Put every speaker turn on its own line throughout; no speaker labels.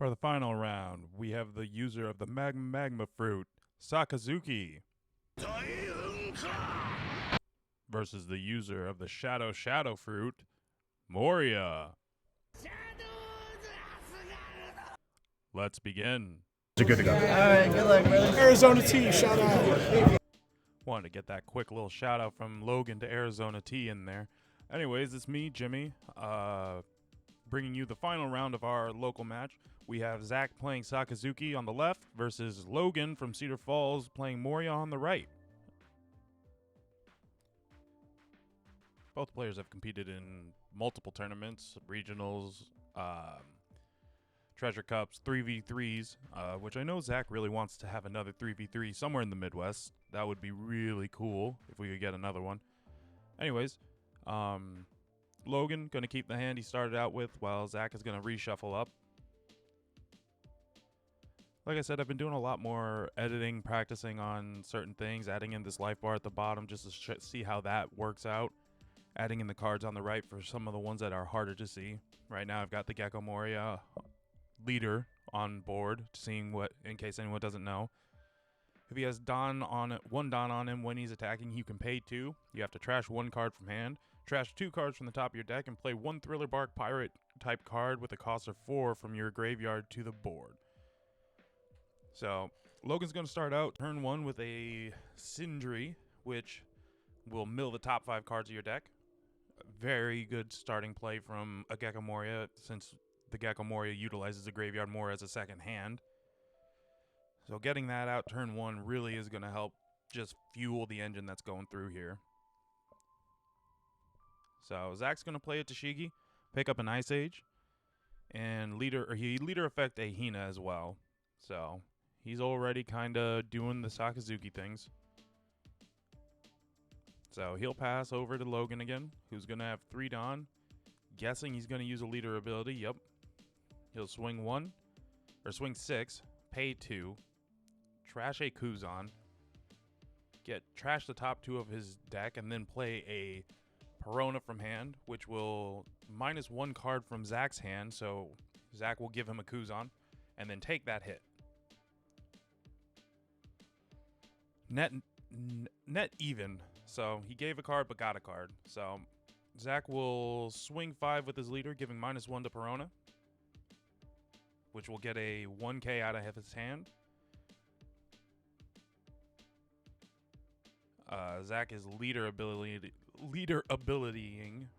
For the final round, we have the user of the magma fruit, Sakazuki, versus the user of the shadow fruit, Moria. Let's begin.
You're good to go.
All right, good luck, brother.
Arizona T, shout out.
Wanted to get that quick little shout out from Logan to Arizona T in there. Anyways, it's me, Jimmy, bringing you the final round of our local match. We have Zach playing Sakazuki on the left versus Logan from Cedar Falls playing Moria on the right. Both players have competed in multiple tournaments, regionals, Treasure Cups, 3v3s, which I know Zach really wants to have another 3v3 somewhere in the Midwest. That would be really cool if we could get another one. Anyways, Logan going to keep the hand he started out with while Zach is going to reshuffle up. Like I said, I've been doing a lot more editing, practicing on certain things, adding in this life bar at the bottom just to see how that works out. Adding in the cards on the right for some of the ones that are harder to see. Right now I've got the Gecko Moria leader on board, seeing what, in case anyone doesn't know. If he has one Don on him when he's attacking, you can pay 2. You have to trash 1 card from hand, trash 2 cards from the top of your deck, and play 1 Thriller Bark Pirate type card with a cost of 4 from your graveyard to the board. So, Logan's going to start out turn 1 with a Sindri, which will mill the top 5 cards of your deck. Very good starting play from a Gecko Moria, since the Gecko Moria utilizes the graveyard more as a second hand. So getting that out turn 1 really is going to help just fuel the engine that's going through here. So Zach's going to play a Tashigi, pick up an Ice Age, and leader effect a Hina as well. So he's already kind of doing the Sakazuki things. So he'll pass over to Logan again, who's going to have 3 Don. Guessing he's going to use a leader ability. Yep. He'll swing 6, pay 2, trash a Kuzan, trash the top 2 of his deck, and then play a Perona from hand, which will minus 1 card from Zach's hand, so Zach will give him a Kuzan, and then take that hit. Net even. So he gave a card but got a card. So Zach will swing 5 with his leader, giving minus 1 to Perona, which will get a 1k out of his hand. Zach is leader abilitying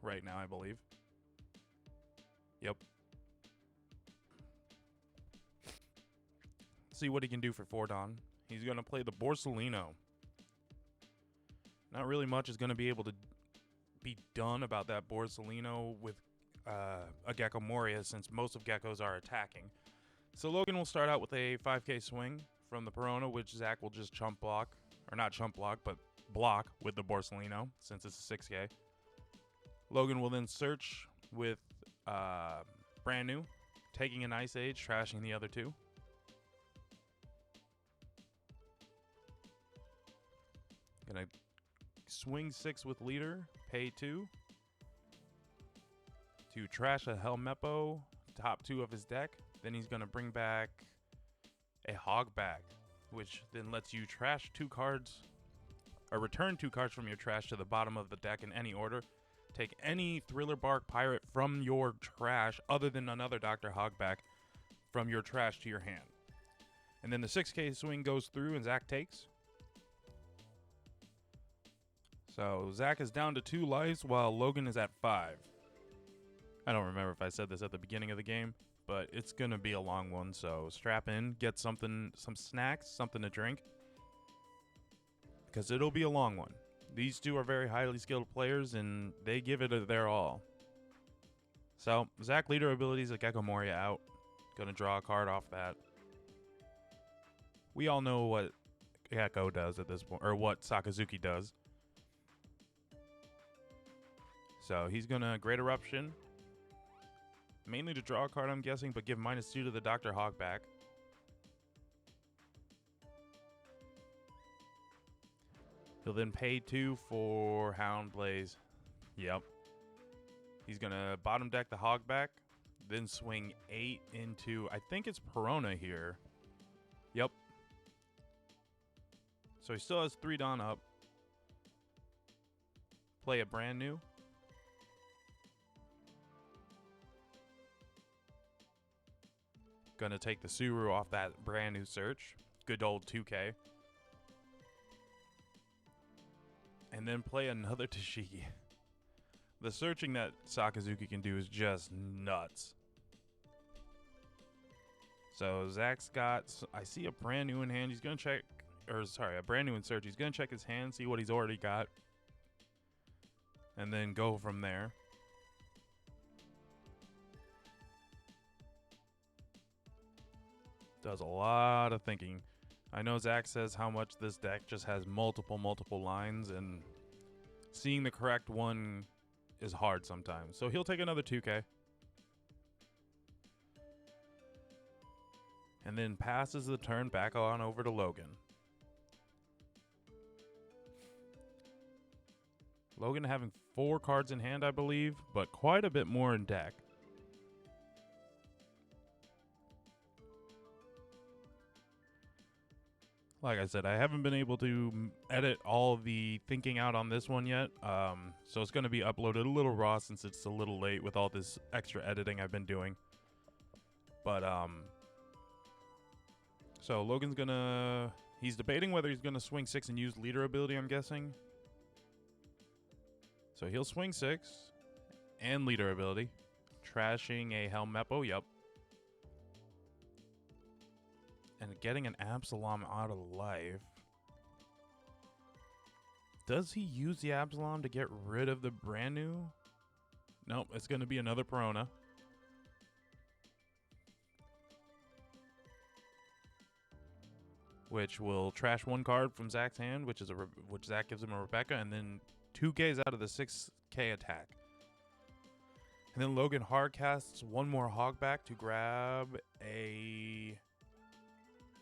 right now, I believe. Yep. See what he can do for 4 Don. He's going to play the Borsalino. Not really much is going to be able to be done about that Borsalino with a Gecko Moria, since most of Geckos are attacking. So Logan will start out with a 5k swing from the Perona, which Zach will just chump block. Or not chump block, but block with the Borsalino, since it's a 6k. Logan will then search with brand new, taking an Ice Age, trashing the other 2. Gonna swing 6 with leader, pay 2 to trash a Helmeppo, top 2 of his deck. Then he's gonna bring back a Hogback, which then lets you trash 2 cards, or return 2 cards from your trash to the bottom of the deck in any order. Take any Thriller Bark Pirate from your trash, other than another Dr. Hogback, from your trash to your hand. And then the 6k swing goes through and Zach takes. So Zach is down to 2 lives while Logan is at 5. I don't remember if I said this at the beginning of the game, but it's going to be a long one. So strap in, get some snacks, something to drink, because it'll be a long one. These 2 are very highly skilled players, and they give it their all. So Zach leader abilities a Gecko Moria out. Going to draw a card off that. We all know what Gecko does at this point, or what Sakazuki does. So he's going to Great Eruption, mainly to draw a card, I'm guessing, but give minus 2 to the Dr. Hogback. He'll then pay 2 for Hound Blaze. Yep. He's going to bottom deck the Hogback, then swing 8 into, I think it's Perona here. Yep. So he still has 3 Dawn up. Play a brand new. Gonna take the Suru off that brand new search. Good old 2K. And then play another Tashigi. The searching that Sakazuki can do is just nuts. So Zach's got, I see a brand new in hand. He's gonna check, or sorry, a brand new in search. He's gonna check his hand, see what he's already got, and then go from there. Does a lot of thinking. I know Zach says how much this deck just has multiple lines, and seeing the correct one is hard sometimes. So he'll take another 2K. And then passes the turn back on over to Logan. Logan having 4 cards in hand, I believe, but quite a bit more in deck. Like I said, I haven't been able to edit all the thinking out on this one yet, so it's going to be uploaded a little raw since it's a little late with all this extra editing I've been doing. But, so Logan's gonna, he's debating whether he's going to swing 6 and use leader ability, I'm guessing. So he'll swing 6 and leader ability, trashing a Helmeppo, yep. And getting an Absalom out of life. Does he use the Absalom to get rid of the brand new? Nope, it's going to be another Perona. Which will trash 1 card from Zach's hand, which Zach gives him a Rebecca, and then 2Ks out of the 6K attack. And then Logan hard casts 1 more Hogback to grab a...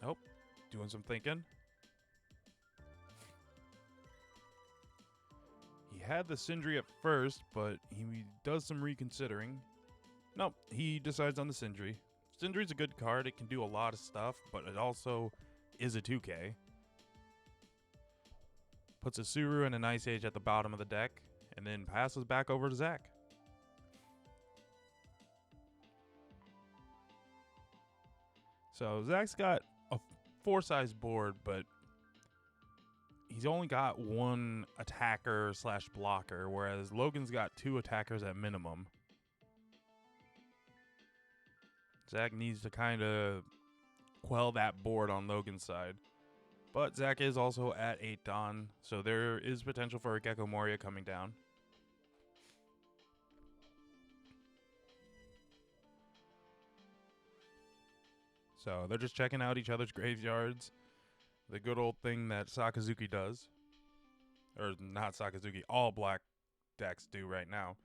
Nope. Doing some thinking. He had the Sindri at first, but he does some reconsidering. Nope. He decides on the Sindri. Sindri's a good card. It can do a lot of stuff, but it also is a 2K. Puts a Suru and an Ice Age at the bottom of the deck, and then passes back over to Zach. So Zach's got a 4-size board, but he's only got 1 attacker / blocker, whereas Logan's got 2 attackers at minimum. Zach needs to kind of quell that board on Logan's side. But Zach is also at 8 Dawn, so there is potential for a Gecko Moria coming down. So they're just checking out each other's graveyards. The good old thing that Sakazuki does. Or not Sakazuki, all black decks do right now.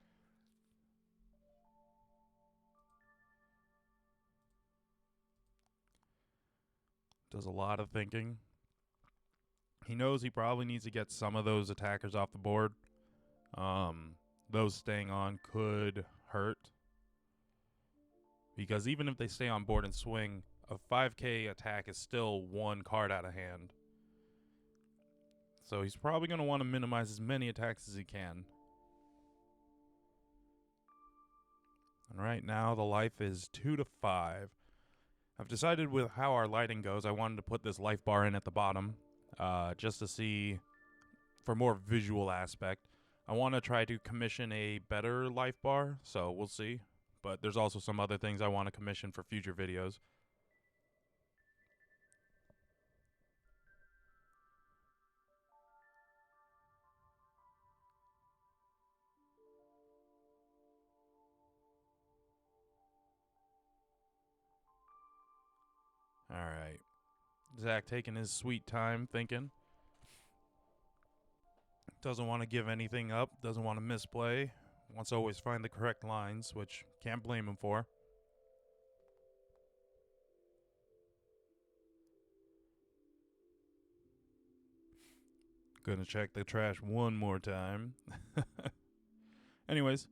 Does a lot of thinking. He knows he probably needs to get some of those attackers off the board. Those staying on could hurt. Because even if they stay on board and swing, a 5K attack is still 1 card out of hand. So he's probably going to want to minimize as many attacks as he can. And right now the life is 2 to 5. I've decided with how our lighting goes, I wanted to put this life bar in at the bottom. Just to see, for more visual aspect. I want to try to commission a better life bar, so we'll see. But there's also some other things I want to commission for future videos. Alright. Zach taking his sweet time thinking. Doesn't want to give anything up. Doesn't want to misplay. Wants to always find the correct lines, which can't blame him for. Gonna check the trash 1 more time. Anyways,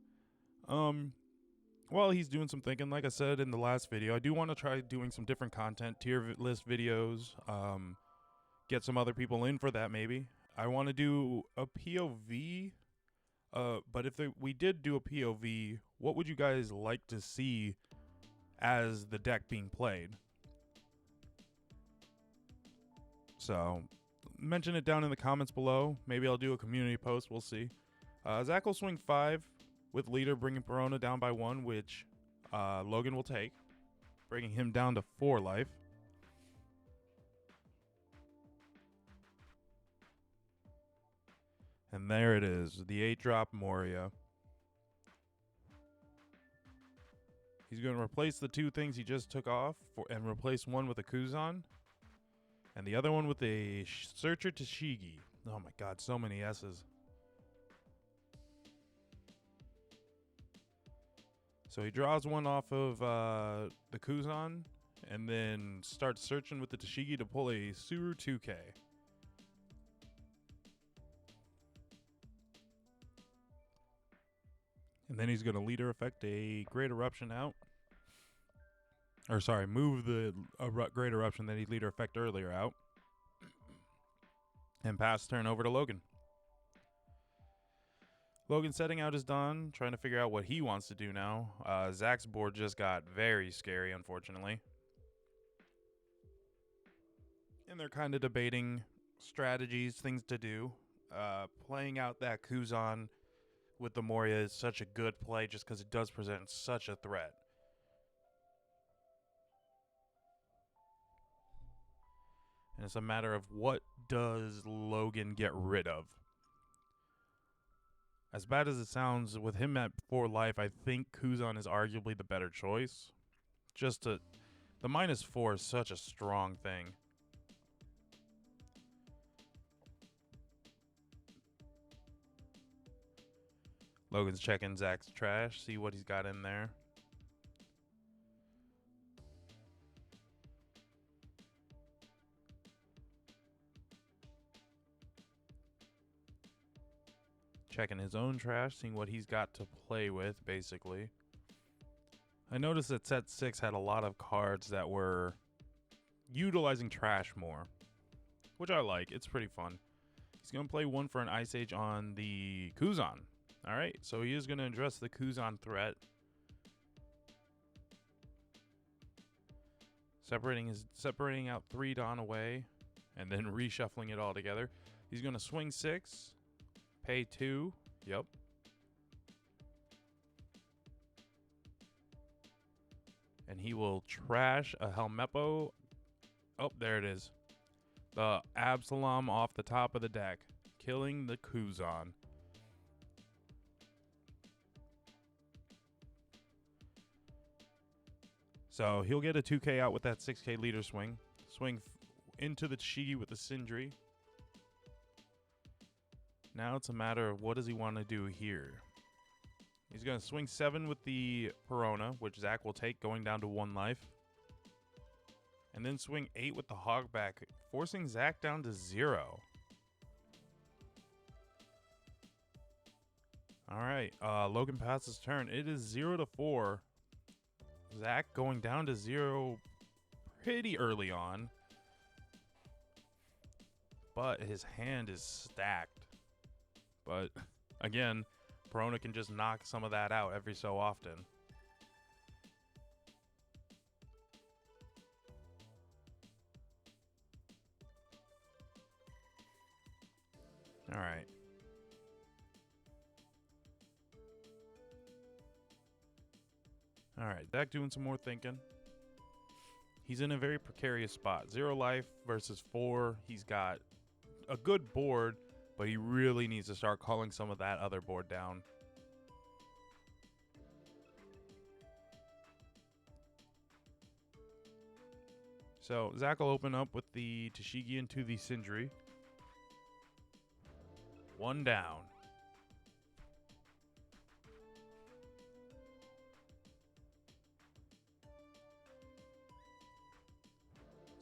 while he's doing some thinking, like I said in the last video, I do want to try doing some different content, list videos, get some other people in for that maybe. I want to do a POV, but if we did do a POV, what would you guys like to see as the deck being played? So, mention it down in the comments below. Maybe I'll do a community post, we'll see. Zach will swing 5 with leader, bringing Perona down by 1, which Logan will take, bringing him down to 4 life. And there it is, the 8-drop Moria. He's going to replace the 2 things he just took off and replace one with a Kuzan. And the other one with a Searcher TCG. Oh my god, so many S's. So he draws one off of the Kuzan and then starts searching with the TCG to pull a Suru 2K. And then he's going to leader effect a Great Eruption out. Or sorry, move the Great Eruption that he leader effect earlier out. And pass turn over to Logan. Logan setting out his done, trying to figure out what he wants to do now. Zach's board just got very scary, unfortunately. And they're kind of debating strategies, things to do. Playing out that Kuzan with the Moria is such a good play just because it does present such a threat. And it's a matter of what does Logan get rid of. As bad as it sounds, with him at 4 life, I think Kuzan is arguably the better choice. The -4 is such a strong thing. Logan's checking Zach's trash, see what he's got in there. Checking his own trash, seeing what he's got to play with, basically. I noticed that set 6 had a lot of cards that were utilizing trash more, which I like. It's pretty fun. He's going to play 1 for an Ice Age on the Kuzan. All right, so he is going to address the Kuzan threat. Separating out 3 Dawn away, and then reshuffling it all together. He's going to swing 6, pay 2. Yep. And he will trash a Helmeppo. Oh, there it is. The Absalom off the top of the deck, killing the Kuzan. So he'll get a 2K out with that 6K leader swing. Swing into the Chi with the Sindri. Now it's a matter of what does he want to do here. He's going to swing 7 with the Perona, which Zach will take, going down to 1 life. And then swing 8 with the Hogback, forcing Zach down to 0. All right, Logan passes turn. It is 0-4. Zach going down to 0 pretty early on. But his hand is stacked. But again, Perona can just knock some of that out every so often. All right. All right, Zach doing some more thinking. He's in a very precarious spot. 0 life versus 4. He's got a good board, but he really needs to start calling some of that other board down. So Zach will open up with the Tashigi into the Sindri. 1 down.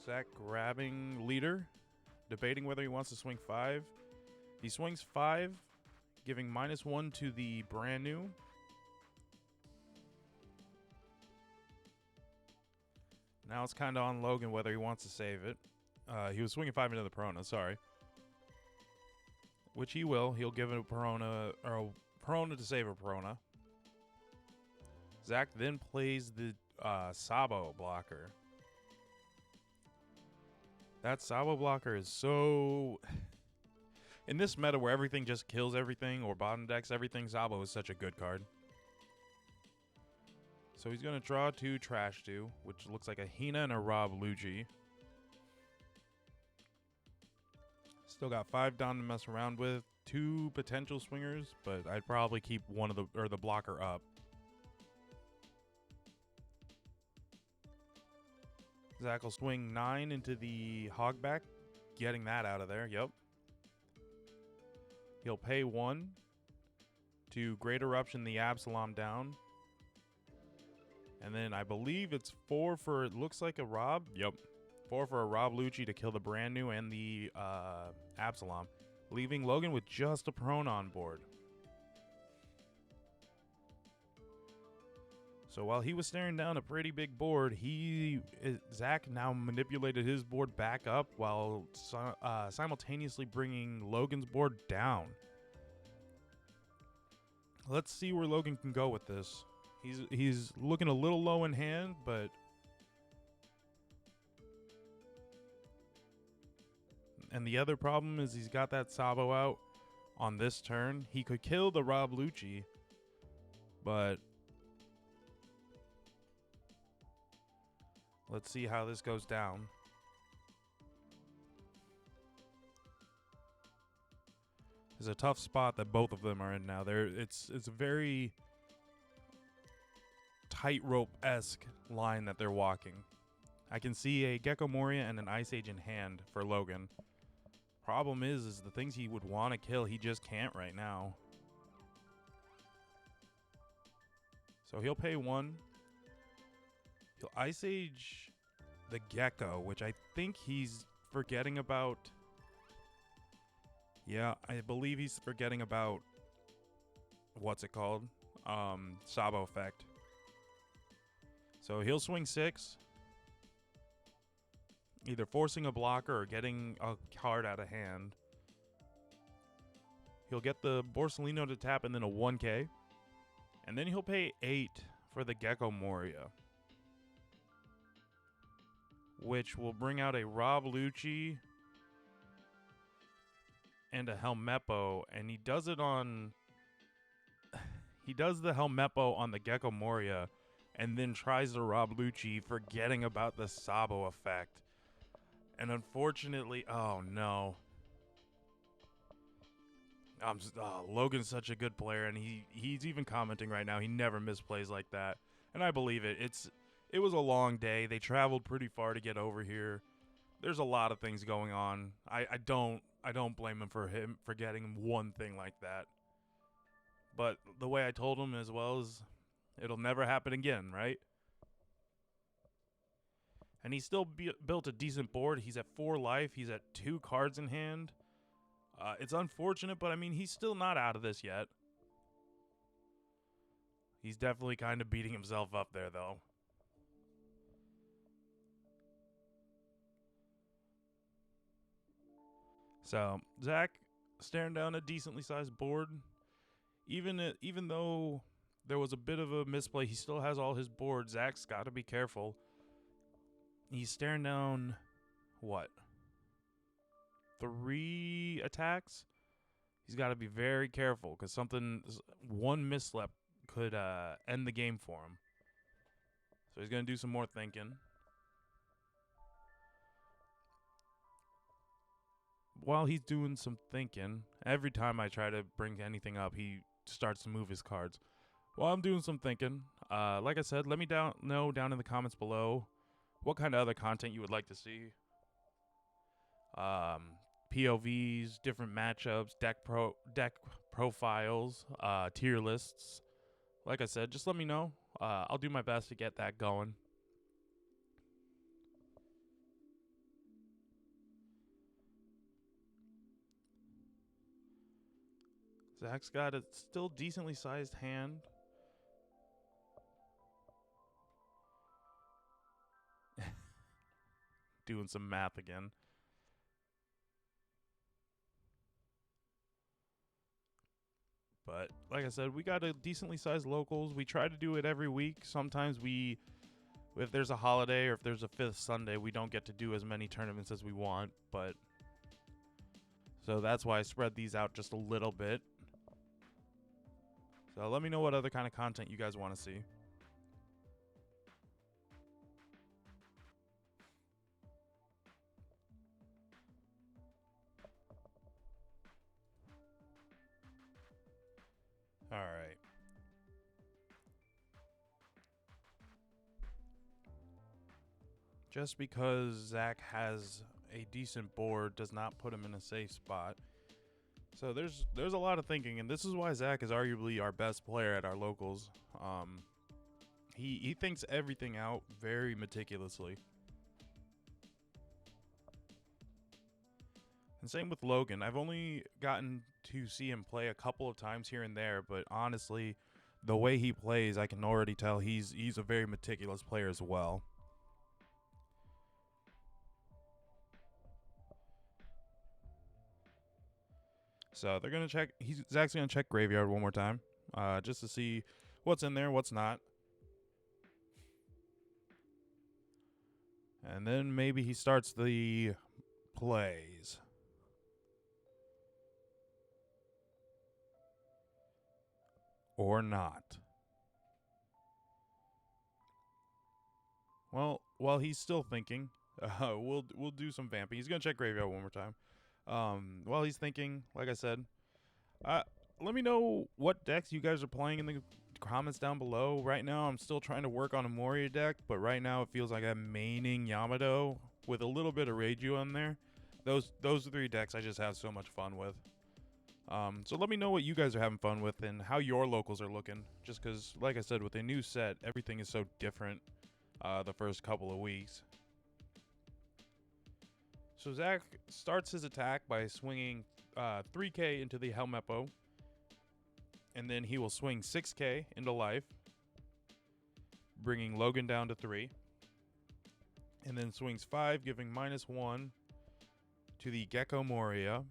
Zach grabbing leader, debating whether he wants to swing 5. He swings 5, giving -1 to the brand new. Now it's kind of on Logan whether he wants to save it. He was swinging 5 into the Perona, sorry. Which he will. He'll give it a Perona, or a Perona to save a Perona. Zach then plays the Sabo blocker. That Sabo blocker is so... In this meta where everything just kills everything or bottom decks everything, Sabo is such a good card. So he's going to draw 2 Trash 2, which looks like a Hina and a Rob Lucci. Still got 5 down to mess around with. 2 potential swingers, but I'd probably keep one of the blocker up. Zach will swing 9 into the Hogback, getting that out of there. Yep. He'll pay 1 to Great Eruption the Absalom down. And then I believe it's 4 for, it looks like a Rob. Yep. 4 for a Rob Lucci to kill the brand new and the Absalom, leaving Logan with just a Perona on board. So while he was staring down a pretty big board, Zach now manipulated his board back up while simultaneously bringing Logan's board down. Let's see where Logan can go with this. He's looking a little low in hand, but and the other problem is he's got that Sabo out on this turn. He could kill the Rob Lucci, but let's see how this goes down. It's a tough spot that both of them are in now. It's a very tightrope-esque line that they're walking. I can see a Gecko Moria and an Ice Age in hand for Logan. Problem is the things he would want to kill, he just can't right now. So he'll pay 1. He'll Ice Age the Gecko, which I think he's forgetting about. Yeah, I believe he's forgetting about, what's it called? Sabo effect. So he'll swing 6. Either forcing a blocker or getting a card out of hand. He'll get the Borsellino to tap and then a 1K. And then he'll pay 8 for the Gecko Moria, which will bring out a Rob Lucci and a Helmeppo. And he does it on... He does the Helmeppo on the Gecko Moria and then tries the Rob Lucci, forgetting about the Sabo effect. And unfortunately, oh no. Logan's such a good player, and he's even commenting right now. He never misplays like that, and I believe it. It was a long day. They traveled pretty far to get over here. There's a lot of things going on. I don't blame him for forgetting one thing like that. But the way I told him as well is, it'll never happen again, right? And he still built a decent board. He's at 4 life. He's at 2 cards in hand. It's unfortunate, but I mean, he's still not out of this yet. He's definitely kind of beating himself up there, though. So, Zach staring down a decently sized board. Even though there was a bit of a misplay, he still has all his boards. Zach's got to be careful. He's staring down, what, 3 attacks? He's got to be very careful because one mislep could end the game for him. So he's going to do some more thinking. While he's doing some thinking, every time I try to bring anything up, he starts to move his cards. While I'm doing some thinking, like I said, let me know down in the comments below what kind of other content you would like to see. POVs, different matchups, deck profiles, tier lists. Like I said, just let me know. I'll do my best to get that going. Zach's got a still decently sized hand. doing some math again. But like I said, we got a decently sized locals. We try to do it every week. Sometimes if there's a holiday or if there's a fifth Sunday, we don't get to do as many tournaments as we want. But so that's why I spread these out just a little bit. So let me know what other kind of content you guys want to see. All right. Just because Zach has a decent board does not put him in a safe spot. So there's a lot of thinking, and this is why Zach is arguably our best player at our locals. He thinks everything out very meticulously. And same with Logan. I've only gotten to see him play a couple of times here and there, but honestly, the way he plays, I can already tell he's a very meticulous player as well. So they're gonna check. Zach's gonna check graveyard one more time, just to see what's in there, what's not, and then maybe he starts the plays. Or not. Well, while he's still thinking, we'll do some vamping. He's gonna check graveyard one more time. While he's thinking, like I said, let me know what decks you guys are playing in the comments down below. Right now, I'm still trying to work on a Moria deck, but right now it feels like I'm maining Yamato with a little bit of Reiju on there. Those three decks I just have so much fun with. So let me know what you guys are having fun with and how your locals are looking. Just because, like I said, with a new set, everything is so different the first couple of weeks. So Zach starts his attack by swinging 3k into the Helmeppo. And then he will swing 6k into life, bringing Logan down to 3. And then swings 5, giving -1 to the Gecko Moria,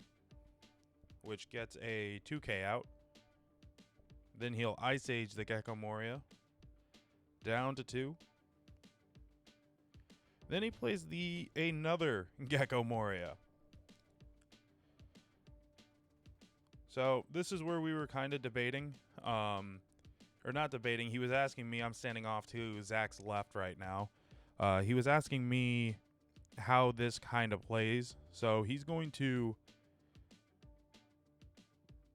which gets a 2k out. Then he'll Ice Age the Gecko Moria down to 2. Then he plays another Gecko Moria. So this is where we were kind of debating, or not debating. He was asking me. I'm standing off to Zach's left right now. He was asking me how this kind of plays. So he's going to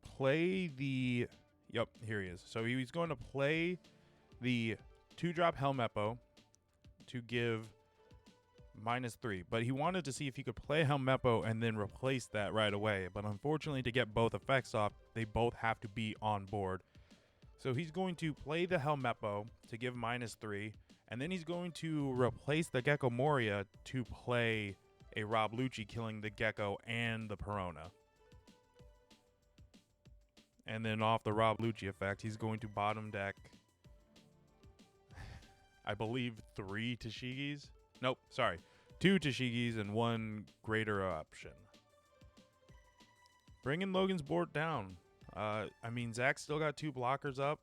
play the... Yep, here he is. So he's going to play the 2-drop Helmeppo to give -3. But he wanted to see if he could play Helmeppo and then replace that right away. But unfortunately, to get both effects off, they both have to be on board. So he's going to play the Helmeppo to give -3. And then he's going to replace the Gecko Moria to play a Rob Lucci, killing the Gecko and the Perona. And then off the Rob Lucci effect, he's going to bottom deck, I believe, 3 Tashigis. Nope, sorry. 2 Tashigis and 1 greater option. Bringing Logan's board down. I mean, Zach's still got 2 blockers up.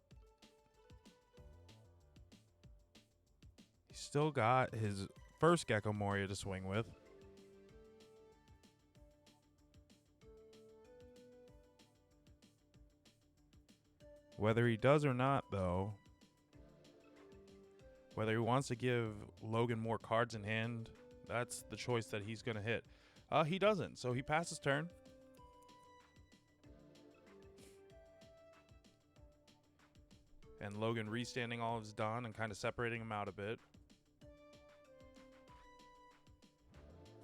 He's still got his first Gecko Moria to swing with. Whether he does or not, though, whether he wants to give Logan more cards in hand, that's the choice that he's going to hit. He doesn't, so he passes turn. And Logan restanding all of his Dawn and kind of separating him out a bit.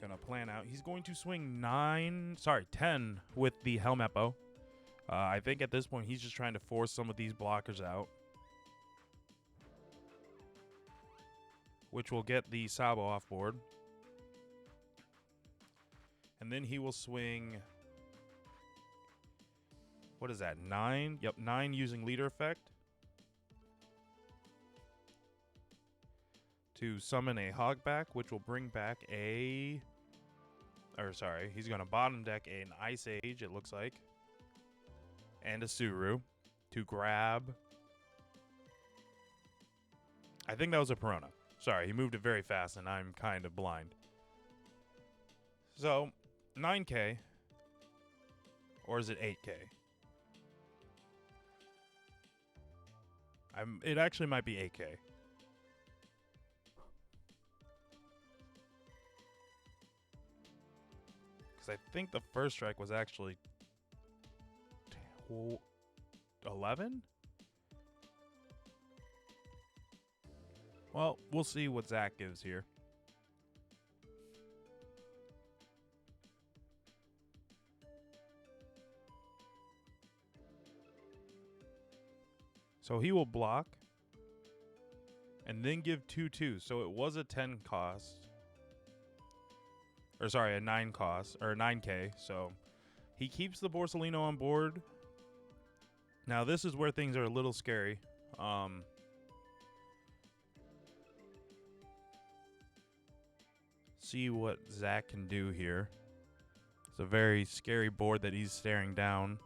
Gonna plan out. He's going to swing 10 with the Helmeppo. I think at this point he's just trying to force some of these blockers out, which will get the Sabo off board. And then he will swing, what is that, 9? Yep, 9 using leader effect to summon a Hogback, which will bring back a... Or, sorry, he's going to bottom deck an Ice Age, it looks like. And a Suru to grab... I think that was a Perona. Sorry, he moved it very fast, and I'm kind of blind. So, 9K. Or is it 8K? It actually might be 8K. Because I think the first strike was actually 11? Well, we'll see what Zach gives here. So he will block and then give 2/2. So it was a 10 cost. Or sorry, a 9 cost, or 9K. So he keeps the Borsalino on board. Now this is where things are a little scary. See what Zach can do here. It's a very scary board that he's staring down.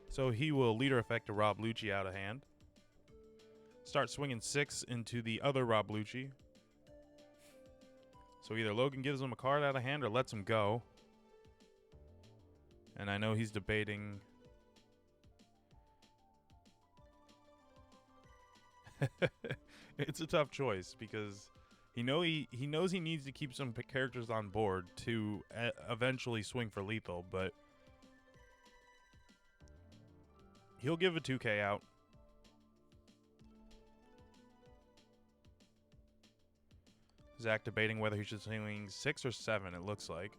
So he will leader effect to Rob Lucci out of hand. Start swinging 6 into the other Rob Lucci. So either Logan gives him a card out of hand or lets him go. And I know he's debating... It's a tough choice because he knows he needs to keep some characters on board to eventually swing for lethal, but he'll give a 2K out. Zach debating whether he should swing 6 or 7, it looks like.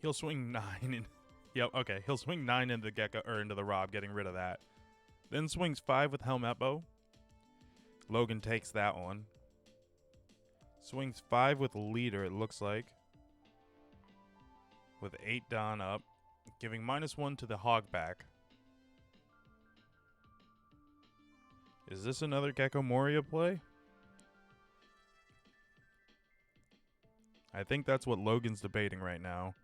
He'll swing 9 in. Yep, okay. He'll swing 9 into the Gecko or into the Rob, getting rid of that. Then swings 5 with Helmet Bow. Logan takes that one. Swings 5 with Leader, it looks like. With 8 Don up. Giving -1 to the Hogback. Is this another Gecko Moria play? I think that's what Logan's debating right now.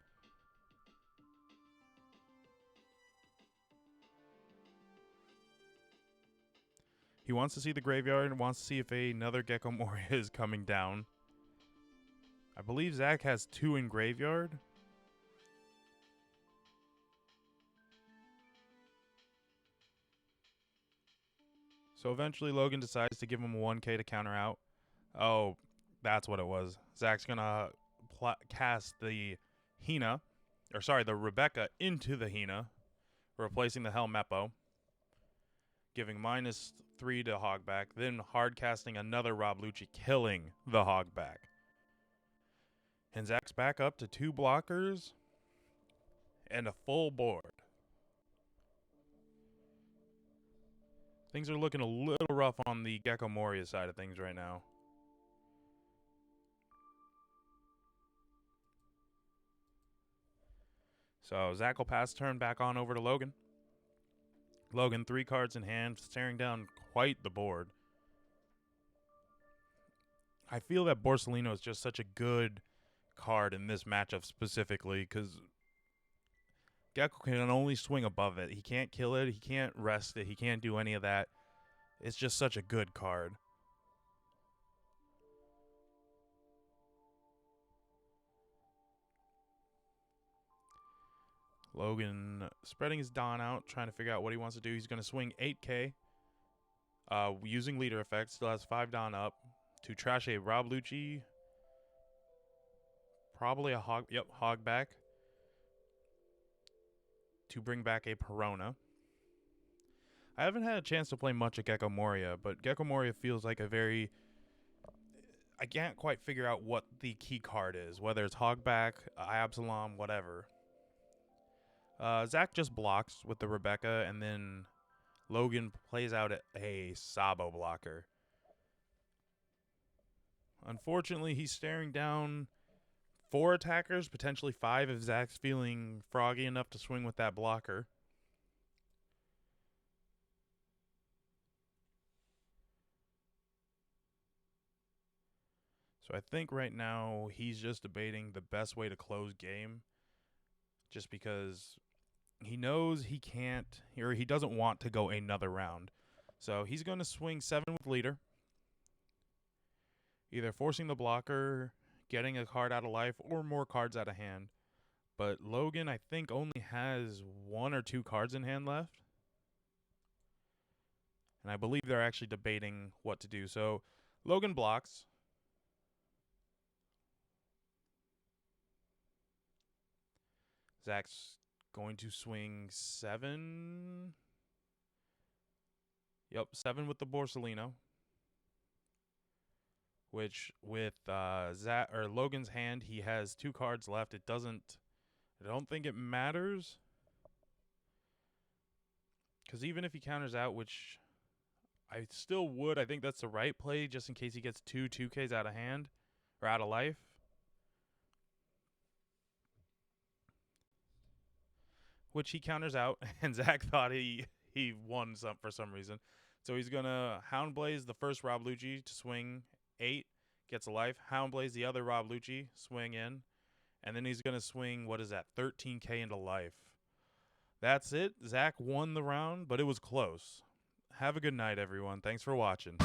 He wants to see the graveyard and wants to see if another Gecko Moria is coming down. I believe Zach has 2 in graveyard. So eventually Logan decides to give him 1K to counter out. Oh, that's what it was. Zach's going to cast the Hina, or sorry, the Rebecca into the Hina, replacing the Helmeppo. Giving -3 to Hogback, then hard casting another Rob Lucci, killing the Hogback. And Zach's back up to 2 blockers and a full board. Things are looking a little rough on the Gecko Moria side of things right now. So Zach will pass turn back on over to Logan. Logan, 3 cards in hand, staring down quite the board. I feel that Borsalino is just such a good card in this matchup specifically because Gecko can only swing above it. He can't kill it. He can't rest it. He can't do any of that. It's just such a good card. Logan spreading his Don out, trying to figure out what he wants to do. He's going to swing 8K using leader effect. Still has 5 Don up to trash a Rob Lucci. Probably a Hogback. To bring back a Perona. I haven't had a chance to play much of Gecko Moria, but Gecko Moria feels like a very... I can't quite figure out what the key card is, whether it's Hogback, Absalom, whatever. Zach just blocks with the Rebecca, and then Logan plays out a Sabo blocker. Unfortunately, he's staring down 4 attackers, potentially 5 if Zach's feeling froggy enough to swing with that blocker. So I think right now he's just debating the best way to close game, just because he knows he can't, or he doesn't want to go another round. So he's going to swing 7 with leader, either forcing the blocker, getting a card out of life, or more cards out of hand. But Logan, I think, only has 1 or 2 cards in hand left. And I believe they're actually debating what to do. So Logan blocks. Zach's going to swing 7. Yep, 7 with the Borsellino. Which with Logan's hand, he has 2 cards left. I don't think it matters. Because even if he counters out, which I still would, I think that's the right play, just in case he gets 2/2Ks out of hand, or out of life. Which he counters out, and Zach thought he won for some reason. So he's going to Hound Blaze the first Rob Lucci to swing 8, gets a life. Hound Blaze the other Rob Lucci, swing in. And then he's going to swing, 13K into life. That's it. Zach won the round, but it was close. Have a good night, everyone. Thanks for watching.